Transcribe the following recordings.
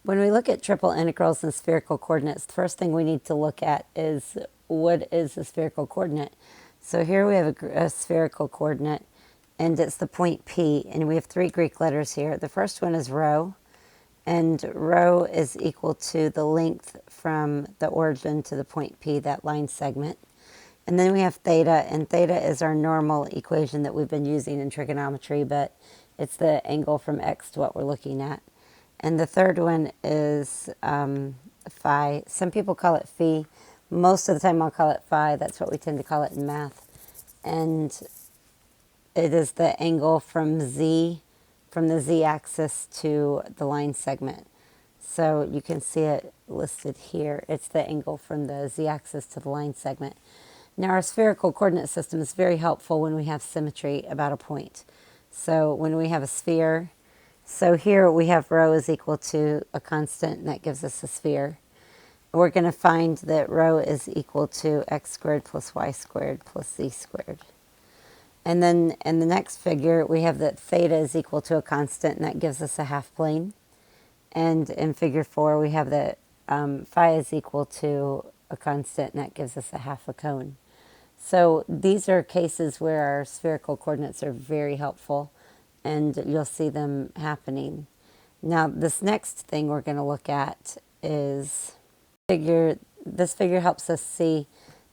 When we look at triple integrals and spherical coordinates, the first thing we need to look at is what is a spherical coordinate. So here we have a spherical coordinate, and it's the point P, and we have 3 Greek letters here. The first one is rho, and rho is equal to the length from the origin to the point P, that line segment. And then we have theta, and theta is our normal equation that we've been using in trigonometry, but it's the angle from x to what we're looking at. And the third one is phi. Some people call it phi. Most of the time I'll call it phi. That's what we tend to call it in math. And it is the angle from the z-axis to the line segment. So you can see it listed here. It's the angle from the z-axis to the line segment. Now our spherical coordinate system is very helpful when we have symmetry about a point. So when we have a sphere, so here we have rho is equal to a constant, and that gives us a sphere. We're going to find that rho is equal to x squared plus y squared plus z squared. And then in the next figure, we have that theta is equal to a constant, and that gives us a half plane. And in figure 4, we have that phi is equal to a constant, and that gives us a half a cone. So these are cases where our spherical coordinates are very helpful, and you'll see them happening. Now, this next thing we're going to look at is this figure helps us see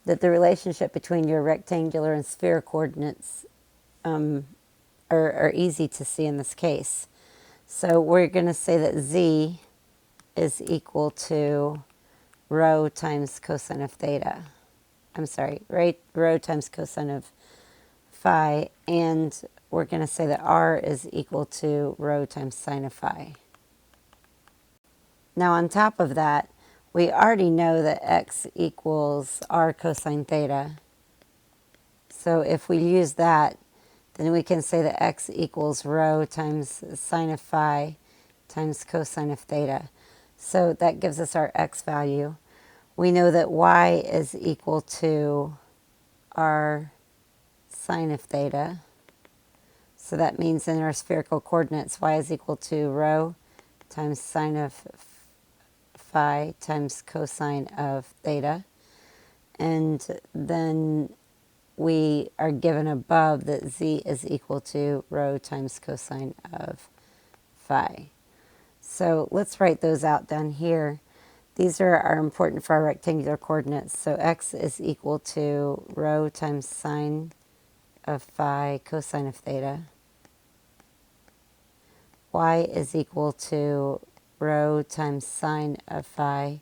that the relationship between your rectangular and sphere coordinates are easy to see in this case. So we're going to say that z is equal to rho times cosine of theta. I'm sorry, right? Rho times cosine of phi, and we're going to say that r is equal to rho times sine of phi. Now on top of that, we already know that x equals r cosine theta. So if we use that, then we can say that x equals rho times sine of phi times cosine of theta. So that gives us our x value. We know that y is equal to r sine of theta. So that means in our spherical coordinates, y is equal to rho times sine of phi times cosine of theta. And then we are given above that z is equal to rho times cosine of phi. So let's write those out down here. These are important for our rectangular coordinates. So x is equal to rho times sine of phi cosine of theta. Y is equal to rho times sine of phi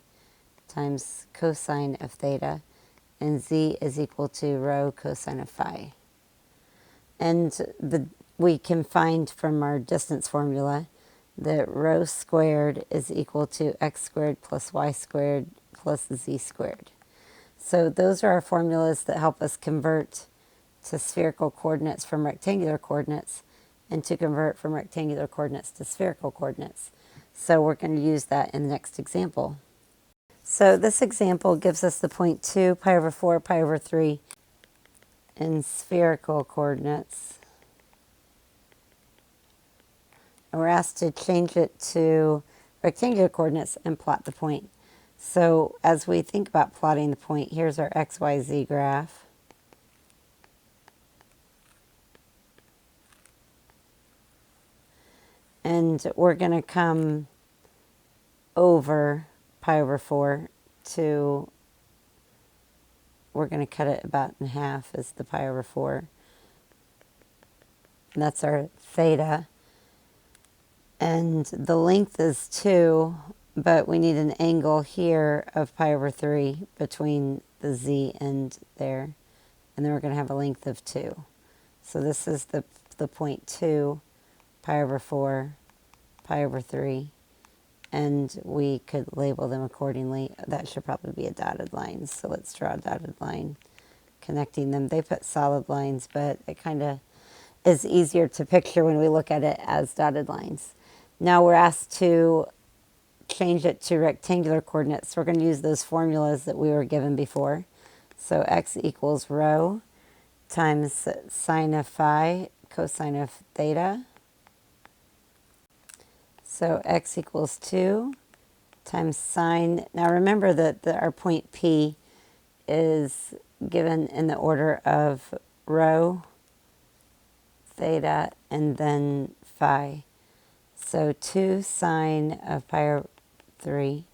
times cosine of theta. And z is equal to rho cosine of phi. And we can find from our distance formula that rho squared is equal to x squared plus y squared plus z squared. So those are our formulas that help us convert to spherical coordinates from rectangular coordinates, and to convert from rectangular coordinates to spherical coordinates. So we're going to use that in the next example. So this example gives us the point 2 pi over 4 pi over 3 in spherical coordinates. And we're asked to change it to rectangular coordinates and plot the point. So as we think about plotting the point, here's our XYZ graph. And we're going to come over pi over 4 to, we're going to cut it about in half as the pi over 4. And that's our theta. And the length is 2, but we need an angle here of pi over 3 between the z and there. And then we're going to have a length of 2. So this is the point 2, pi over 4, pi over 3. And we could label them accordingly. That should probably be a dotted line. So let's draw a dotted line connecting them. They put solid lines, but it kind of is easier to picture when we look at it as dotted lines. Now we're asked to change it to rectangular coordinates. So we're going to use those formulas that we were given before. So x equals rho times sine of phi cosine of theta. So x equals 2 times sine. Now remember that our point P is given in the order of rho, theta, and then phi. So 2 sine of pi over 3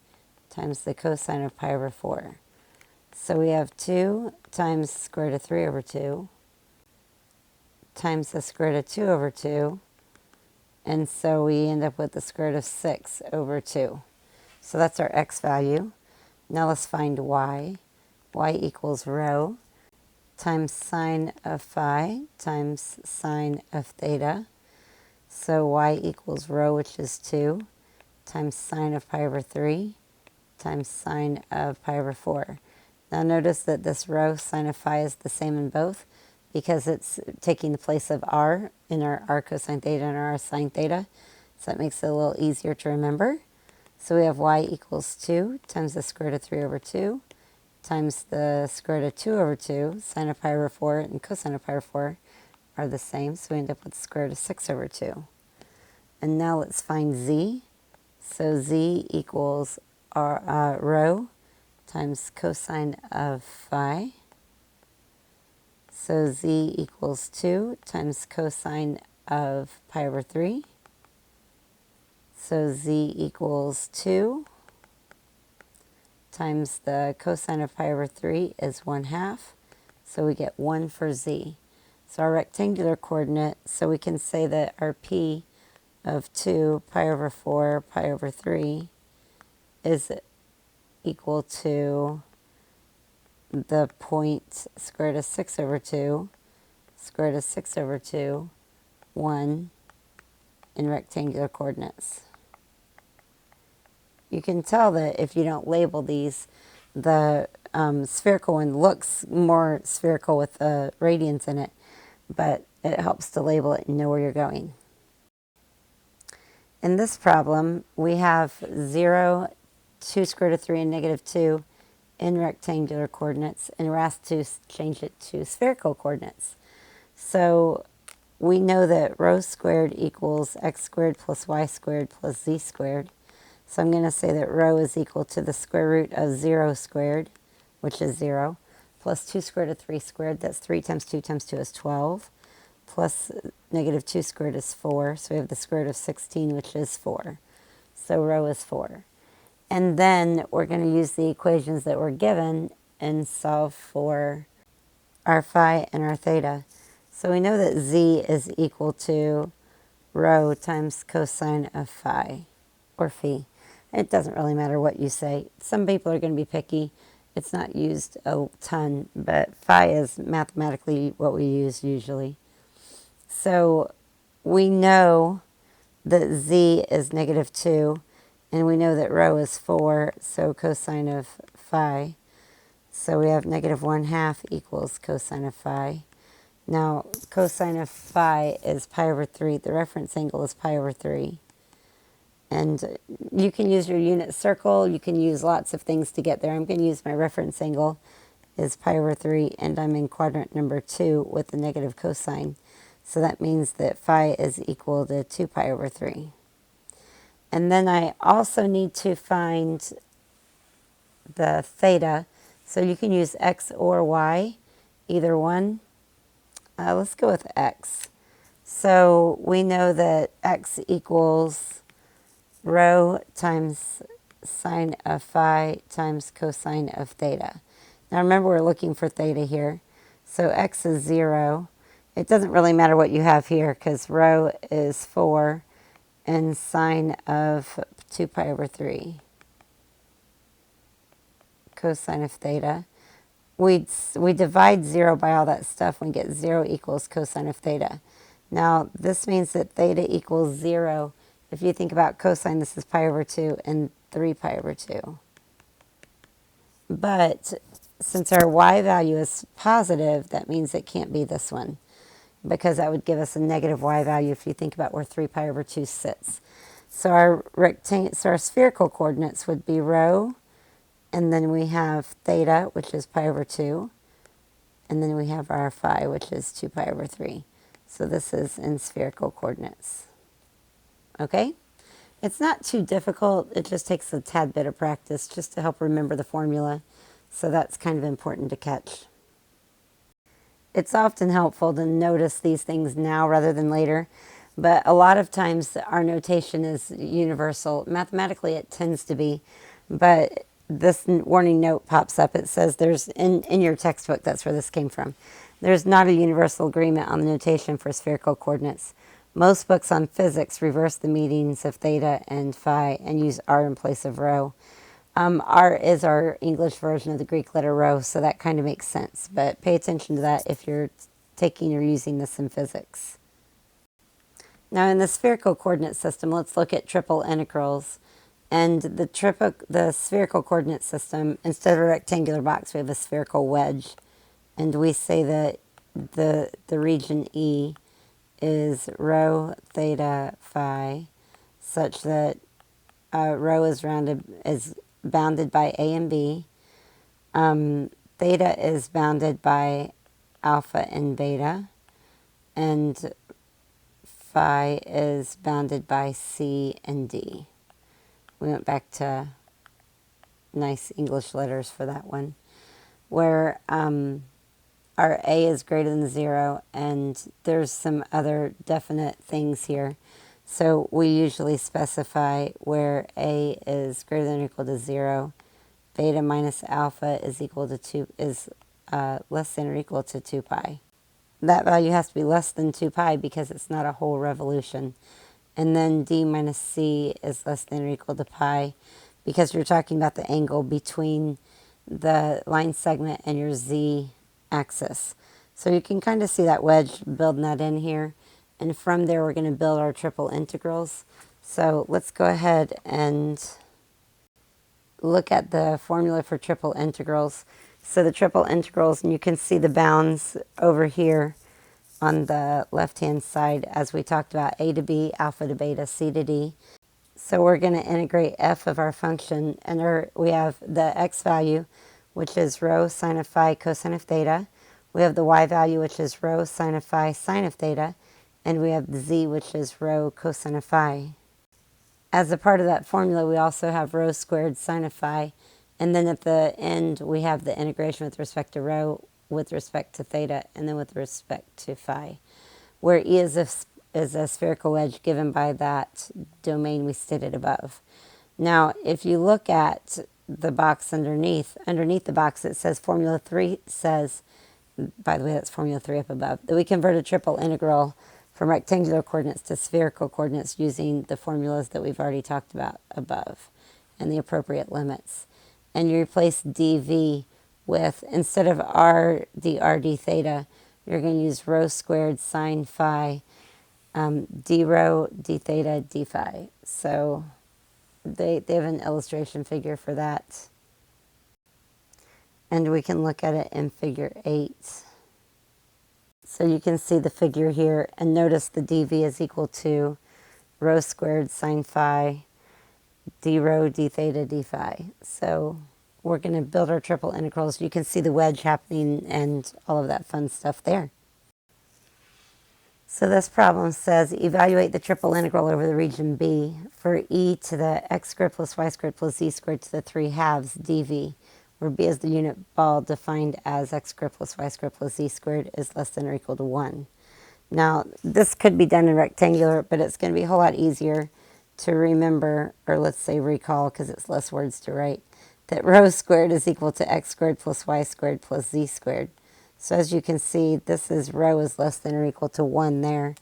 times the cosine of pi over 4. So we have 2 times the square root of 3 over 2 times the square root of 2 over 2. And so we end up with the square root of 6 over 2. So that's our x value. Now let's find y. Y equals rho times sine of phi times sine of theta. So y equals rho, which is 2, times sine of pi over 3 times sine of pi over 4. Now notice that this rho sine of phi is the same in both because it's taking the place of r in our r cosine theta and our r sine theta. So that makes it a little easier to remember. So we have y equals 2 times the square root of 3 over 2 times the square root of 2 over 2. Sine of pi over 4 and cosine of pi over 4 are the same. So we end up with the square root of 6 over 2. And now let's find z. So z equals rho times cosine of phi. So z equals 2 times cosine of pi over 3. So z equals 2 times the cosine of pi over 3 is 1/2. So we get 1 for z. So our rectangular coordinate, so we can say that our p of 2 pi over 4 pi over 3 is equal to the point square root of 6 over 2, square root of 6 over 2, 1 in rectangular coordinates. You can tell that if you don't label these, the spherical one looks more spherical with the radians in it, but it helps to label it and know where you're going. In this problem, we have 0, 2 square root of 3, and negative 2 in rectangular coordinates, and we're asked to change it to spherical coordinates. So we know that rho squared equals x squared plus y squared plus z squared. So I'm going to say that rho is equal to the square root of 0 squared, which is 0, plus 2 squared of 3 squared, that's 3 times 2 times 2 is 12, plus negative 2 squared is 4, so we have the square root of 16, which is 4. So rho is 4. And then we're going to use the equations that were given and solve for our phi and our theta. So we know that z is equal to rho times cosine of phi, or phi. It doesn't really matter what you say. Some people are going to be picky. It's not used a ton, but phi is mathematically what we use usually. So we know that z is negative 2, and we know that rho is 4, so cosine of phi. So we have negative 1/2 equals cosine of phi. Now, cosine of phi is pi over 3. The reference angle is pi over 3. And you can use your unit circle. You can use lots of things to get there. I'm going to use my reference angle is pi over 3, and I'm in quadrant number 2 with the negative cosine. So that means that phi is equal to 2 pi over 3. And then I also need to find the theta. So you can use x or y, either one. Let's go with x. So we know that x equals rho times sine of phi times cosine of theta. Now remember, we're looking for theta here. So x is 0. It doesn't really matter what you have here because rho is 4 and sine of 2 pi over 3. Cosine of theta. We divide 0 by all that stuff and get 0 equals cosine of theta. Now this means that theta equals 0. If you think about cosine, this is pi over 2 and 3 pi over 2. But since our y value is positive, that means it can't be this one, because that would give us a negative y value if you think about where 3 pi over 2 sits. So our spherical coordinates would be rho, and then we have theta, which is pi over 2, and then we have our phi, which is 2 pi over 3. So this is in spherical coordinates. Okay? It's not too difficult. It just takes a tad bit of practice just to help remember the formula. So that's kind of important to catch. It's often helpful to notice these things now rather than later, but a lot of times our notation is universal. Mathematically, it tends to be, but this warning note pops up. It says there's, in your textbook, that's where this came from. There's not a universal agreement on the notation for spherical coordinates. Most books on physics reverse the meanings of theta and phi and use r in place of rho. R is our English version of the Greek letter rho, so that kind of makes sense. But pay attention to that if you're taking or using this in physics. Now in the spherical coordinate system, let's look at triple integrals. And the spherical coordinate system, instead of a rectangular box, we have a spherical wedge. And we say that the region E is rho, theta, phi, such that rho is bounded by A and B. Theta is bounded by alpha and beta. And phi is bounded by C and D. We went back to nice English letters for that one. Where our A is greater than 0, and there's some other definite things here. So we usually specify where A is greater than or equal to 0, beta minus alpha is less than or equal to 2 pi. That value has to be less than 2 pi because it's not a whole revolution. And then D minus C is less than or equal to pi because you're talking about the angle between the line segment and your Z axis. So you can kind of see that wedge building that in here. And from there, we're going to build our triple integrals. So let's go ahead and look at the formula for triple integrals. So the triple integrals, and you can see the bounds over here on the left-hand side as we talked about A to B, alpha to beta, C to D. So we're going to integrate f of our function, and we have the x value, which is rho sine of phi cosine of theta. We have the y value, which is rho sine of phi sine of theta. And we have the z, which is rho cosine of phi. As a part of that formula, we also have rho squared sine of phi. And then at the end, we have the integration with respect to rho, with respect to theta, and then with respect to phi, where E is a spherical wedge given by that domain we stated above. Now, if you look at the box underneath the box, it says Formula 3 says, by the way, that's Formula 3 up above, that we convert a triple integral from rectangular coordinates to spherical coordinates using the formulas that we've already talked about above and the appropriate limits. And you replace dv with, instead of r d theta, you're going to use rho squared sine phi d rho d theta d phi. So they have an illustration figure for that. And we can look at it in figure 8. So you can see the figure here, and notice the dv is equal to rho squared sine phi d rho d theta d phi. So we're going to build our triple integrals. You can see the wedge happening and all of that fun stuff there. So this problem says evaluate the triple integral over the region B for e to the x squared plus y squared plus z squared to the 3 halves dv, where b is the unit ball defined as x squared plus y squared plus z squared is less than or equal to 1. Now, this could be done in rectangular, but it's going to be a whole lot easier to remember, or let's say recall, because it's less words to write, that rho squared is equal to x squared plus y squared plus z squared. So as you can see, this is rho is less than or equal to 1 there,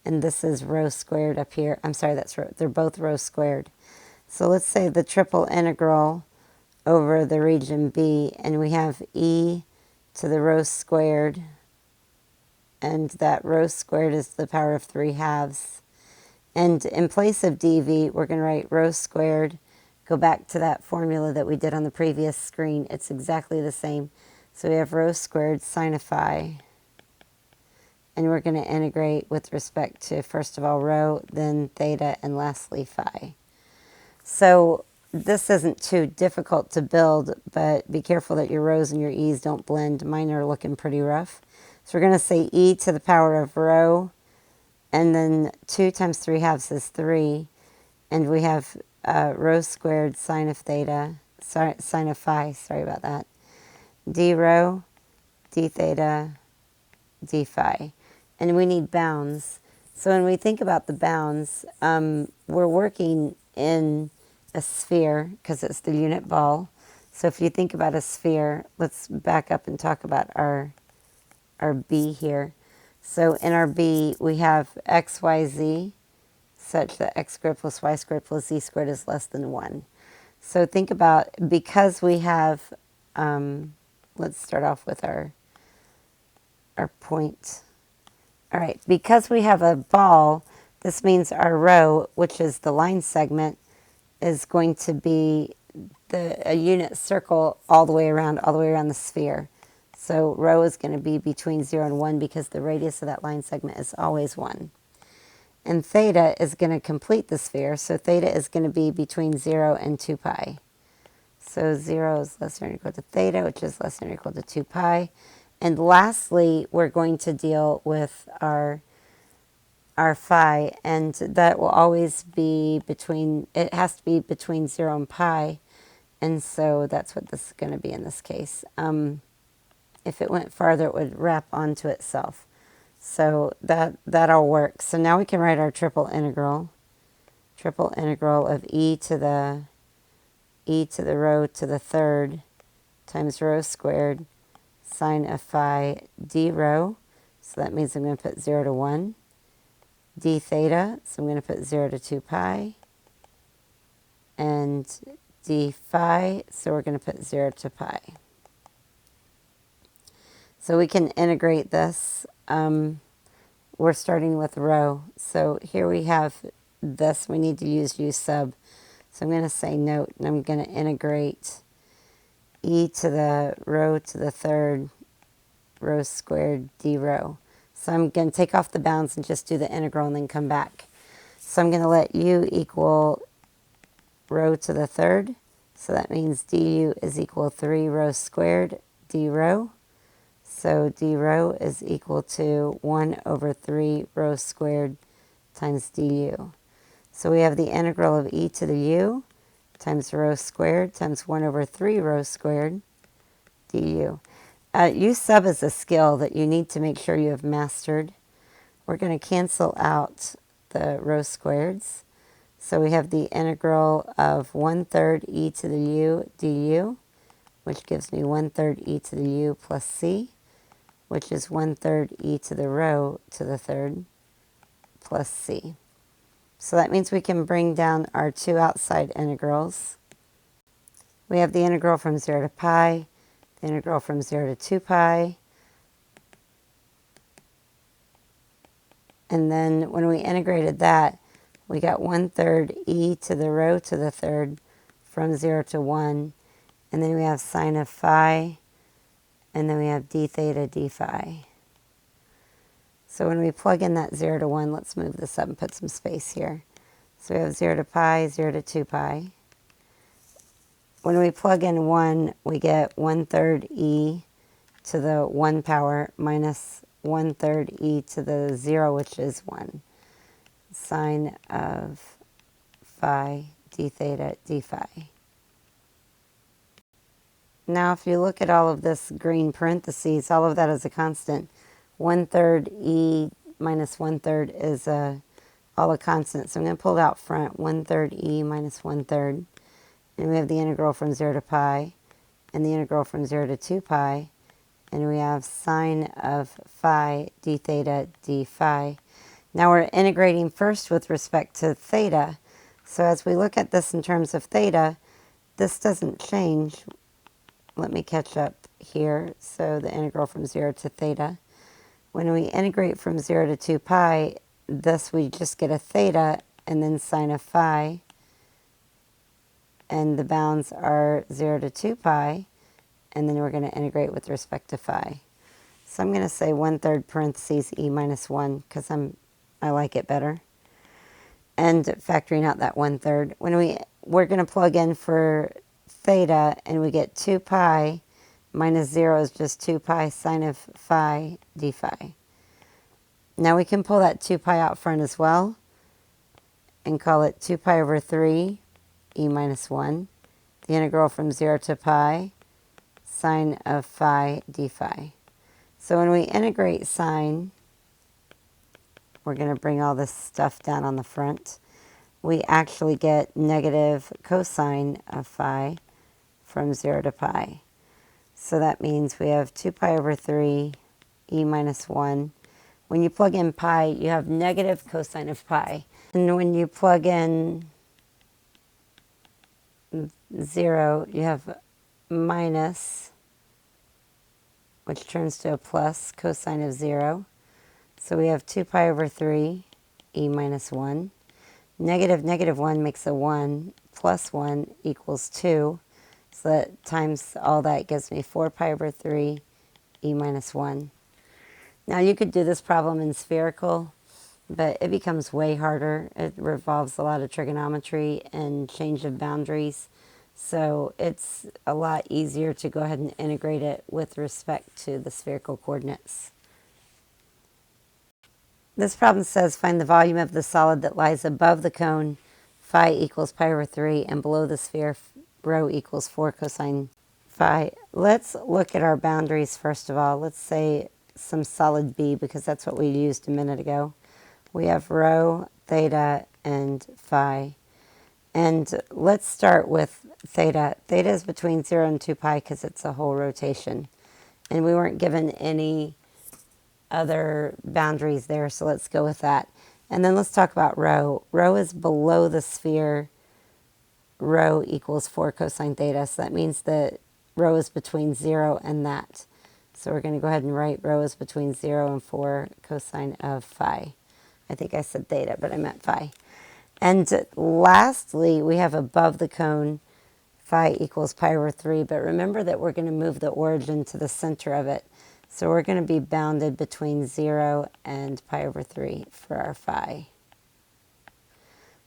and this is rho squared up here. I'm sorry, that's rho. They're both rho squared. So let's say the triple integral over the region B, and we have e to the rho squared, and that rho squared is the power of 3 halves. And in place of dv, we're going to write rho squared. Go back to that formula that we did on the previous screen. It's exactly the same. So we have rho squared sine of phi. And we're going to integrate with respect to, first of all, rho, then theta, and lastly phi. So this isn't too difficult to build, but be careful that your rho's and your e's don't blend. Mine are looking pretty rough. So we're going to say e to the power of rho, and then 2 times 3 halves is 3. And we have rho squared sine of theta, sorry, sine of phi, sorry about that, d rho, d theta, d phi. And we need bounds. So when we think about the bounds, we're working in a sphere because it's the unit ball. So if you think about a sphere, let's back up and talk about our B here. So in our B, we have x, y, z, such that x squared plus y squared plus z squared is less than 1. So think about, because we have, let's start off with our point. All right, because we have a ball, this means our rho, which is the line segment, is going to be a unit circle all the way around the sphere. So rho is going to be between 0 and 1 because the radius of that line segment is always 1. And theta is going to complete the sphere, so theta is going to be between 0 and 2 pi. So 0 is less than or equal to theta, which is less than or equal to 2 pi. And lastly, we're going to deal with our phi, and that will always be between, it has to be between 0 and pi, and so that's what this is going to be in this case. If it went farther, it would wrap onto itself. So that all works. So now we can write our triple integral of e to the rho to the third times rho squared sine of phi d rho. So that means I'm going to put 0 to 1. D theta, so I'm going to put 0 to 2 pi. And d phi, so we're going to put 0 to pi. So we can integrate this. We're starting with rho. So here we have this. We need to use u sub. So I'm going to say note, and I'm going to integrate e to the rho to the third rho squared d rho. So I'm going to take off the bounds and just do the integral and then come back. So I'm going to let u equal rho to the third. So that means du is equal 3 rho squared d rho. So d rho is equal to 1 over 3 rho squared times du. So we have the integral of e to the u times rho squared times 1 over 3 rho squared du. U sub is a skill that you need to make sure you have mastered. We're going to cancel out the rho squareds. So we have the integral of 1/3 e to the u du, which gives me 1/3 e to the u plus c, which is 1/3 e to the rho to the third plus c. So that means we can bring down our two outside integrals. We have the integral from 0 to pi, the integral from 0 to 2 pi. And then when we integrated that, we got 1/3 e to the rho to the third from 0 to 1. And then we have sine of phi, and then we have d theta d phi. So when we plug in that 0 to 1, let's move this up and put some space here. So we have 0 to pi, 0 to 2 pi. When we plug in 1, we get 1/3 e to the 1 power minus 1/3 e to the 0, which is 1. Sine of phi d theta d phi. Now if you look at all of this green parentheses, all of that is a constant. 1/3 e minus 1/3 is all a constant. So I'm going to pull it out front, 1/3 e minus 1/3. And we have the integral from 0 to pi, and the integral from 0 to 2 pi. And we have sine of phi d theta d phi. Now we're integrating first with respect to theta. So as we look at this in terms of theta, this doesn't change. Let me catch up here. So the integral from 0 to theta. When we integrate from 0 to 2 pi, this we just get a theta and then sine of phi. And the bounds are 0 to 2 pi. And then we're going to integrate with respect to phi. So I'm going to say 1/3 parentheses e minus 1 because I like it better. And factoring out that 1/3. We're going to plug in for theta, and we get 2 pi minus 0 is just 2 pi sine of phi d phi. Now we can pull that 2 pi out front as well. and call it 2 pi over 3 e minus 1. The integral from 0 to pi, sine of phi d phi. So when we integrate sine, we're going to bring all this stuff down on the front. We actually get negative cosine of phi from 0 to pi. So that means we have 2 pi over 3 e minus 1. When you plug in pi, you have negative cosine of pi. And when you plug in 0, you have minus, which turns to a plus, cosine of 0. So we have 2 pi over 3 e minus 1. Negative 1 makes a 1, plus 1 equals 2. So that times all that gives me 4 pi over 3 e minus 1. Now you could do this problem in spherical, but it becomes way harder. It revolves a lot of trigonometry and change of boundaries. So it's a lot easier to go ahead and integrate it with respect to the spherical coordinates. This problem says find the volume of the solid that lies above the cone, phi equals pi over 3, and below the sphere, rho equals 4 cosine phi. Let's look at our boundaries first of all. Let's say some solid B, because that's what we used a minute ago. We have rho, theta, and phi. And let's start with theta. Theta is between 0 and 2 pi because it's a whole rotation. And we weren't given any other boundaries there, so let's go with that. And then let's talk about rho. Rho is below the sphere. Rho equals 4 cosine theta. So that means that rho is between 0 and that. So we're going to go ahead and write rho is between 0 and 4 cosine of phi. I think I said theta, but I meant phi. And lastly, we have above the cone, phi equals pi over 3. But remember that we're going to move the origin to the center of it. So we're going to be bounded between 0 and pi over 3 for our phi.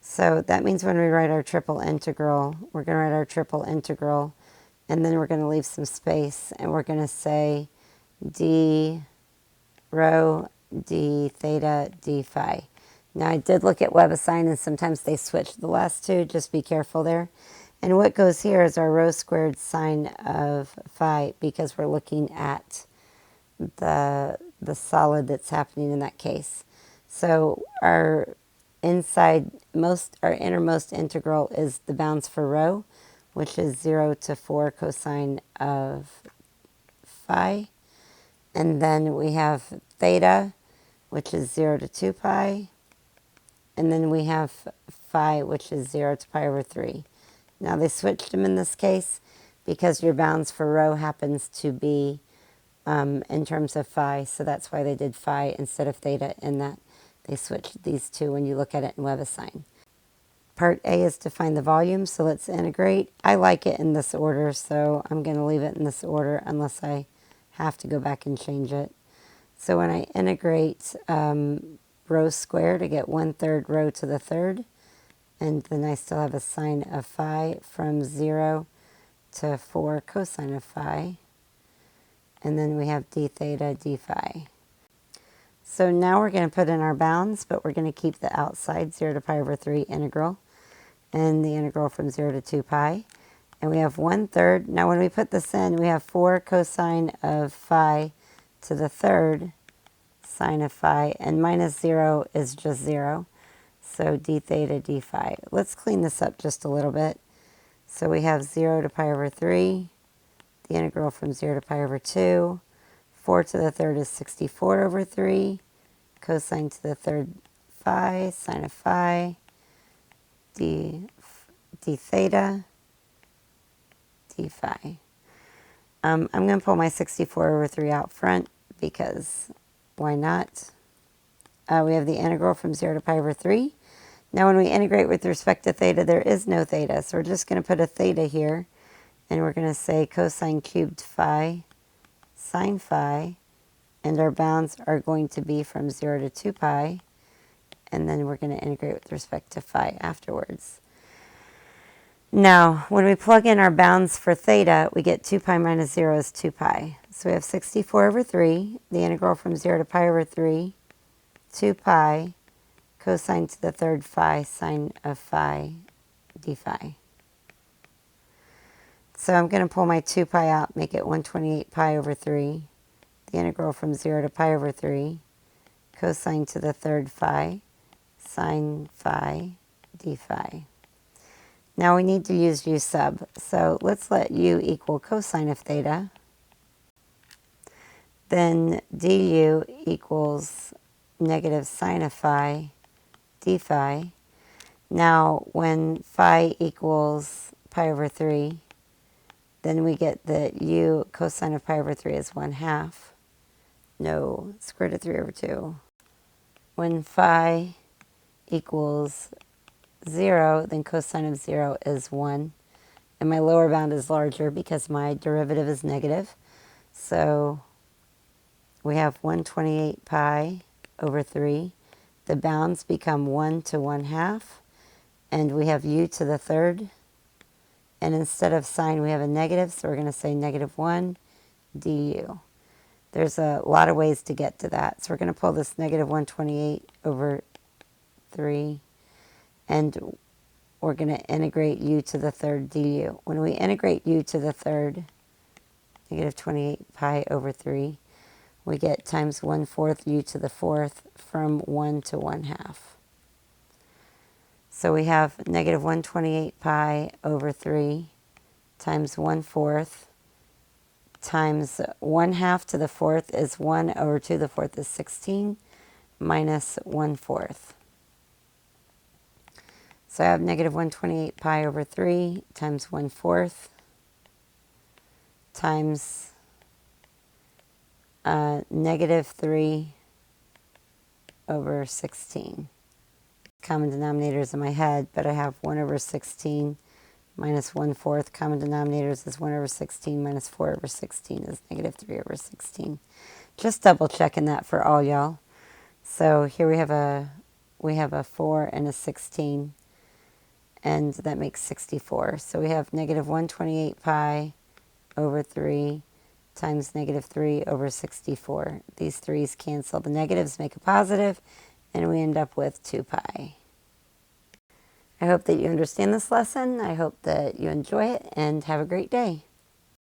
So that means when we write our triple integral, we're going to write our triple integral, and then we're going to leave some space, and we're going to say d rho d theta d phi. Now I did look at WebAssign, and sometimes they switch the last two. Just be careful there. And what goes here is our rho squared sine of phi, because we're looking at the solid that's happening in that case. So our innermost integral is the bounds for rho, which is 0 to 4 cosine of phi. And then we have theta, which is 0 to 2 pi. And then we have phi, which is 0 to pi over 3. Now they switched them in this case because your bounds for rho happens to be in terms of phi, so that's why they did phi instead of theta in that. They switched these two when you look at it in WebAssign. Part A is to find the volume, so let's integrate. I like it in this order, so I'm going to leave it in this order unless I have to go back and change it. So when I integrate rho squared, I get 1/3 rho to the third, and then I still have a sine of phi from 0 to 4 cosine of phi. And then we have d theta d phi. So now we're going to put in our bounds, but we're going to keep the outside 0 to pi over 3 integral, and the integral from 0 to 2 pi. And we have 1/3. Now when we put this in, we have 4 cosine of phi to the third sine of phi, and minus 0 is just 0. So d theta d phi. Let's clean this up just a little bit. So we have 0 to pi over 3, the integral from 0 to pi over 2. 4 to the third is 64 over 3. Cosine to the third phi, sine of phi, d theta, d phi. I'm going to pull my 64 over 3 out front because why not? We have the integral from 0 to pi over 3. Now when we integrate with respect to theta, there is no theta. So we're just going to put a theta here. And we're going to say cosine cubed phi, sine phi. And our bounds are going to be from 0 to 2 pi. And then we're going to integrate with respect to phi afterwards. Now, when we plug in our bounds for theta, we get 2 pi minus 0 is 2 pi. So we have 64 over 3, the integral from 0 to pi over 3, 2 pi, cosine to the third phi sine of phi d phi. So I'm going to pull my 2 pi out, make it 128 pi over 3. The integral from 0 to pi over 3, cosine to the third phi sine phi d phi. Now we need to use u sub. So let's let u equal cosine of theta. Then du equals negative sine of phi d phi. Now when phi equals pi over 3, then we get that u cosine of pi over 3 is 1/2. No, square root of 3 over 2. When phi equals 0, then cosine of 0 is 1. And my lower bound is larger because my derivative is negative. So we have 128 pi over 3. The bounds become 1 to 1/2. And we have u to the third. And instead of sine, we have a negative. So we're going to say negative 1 du. There's a lot of ways to get to that. So we're going to pull this negative 128 over 3. And we're going to integrate u to the third du. When we integrate u to the third, negative 28 pi over 3, we get times 1/4 u to the fourth from 1 to 1/2. So we have negative 128 pi over 3 times 1/4 times 1/2 to the fourth is 1 over 2 to the fourth is 16 minus 1/4. So I have negative 128 pi over 3 times 1/4 times negative 3 over 16. Common denominators in my head, but I have 1 over 16 minus 1/4. Common denominators is 1 over 16 minus 4 over 16 is negative 3 over 16. Just double checking that for all y'all. So here we have a 4 and a 16. And that makes 64. So we have negative 128 pi over 3 times negative 3 over 64. These 3's cancel. The negatives make a positive, and we end up with 2 pi. I hope that you understand this lesson. I hope that you enjoy it, and have a great day.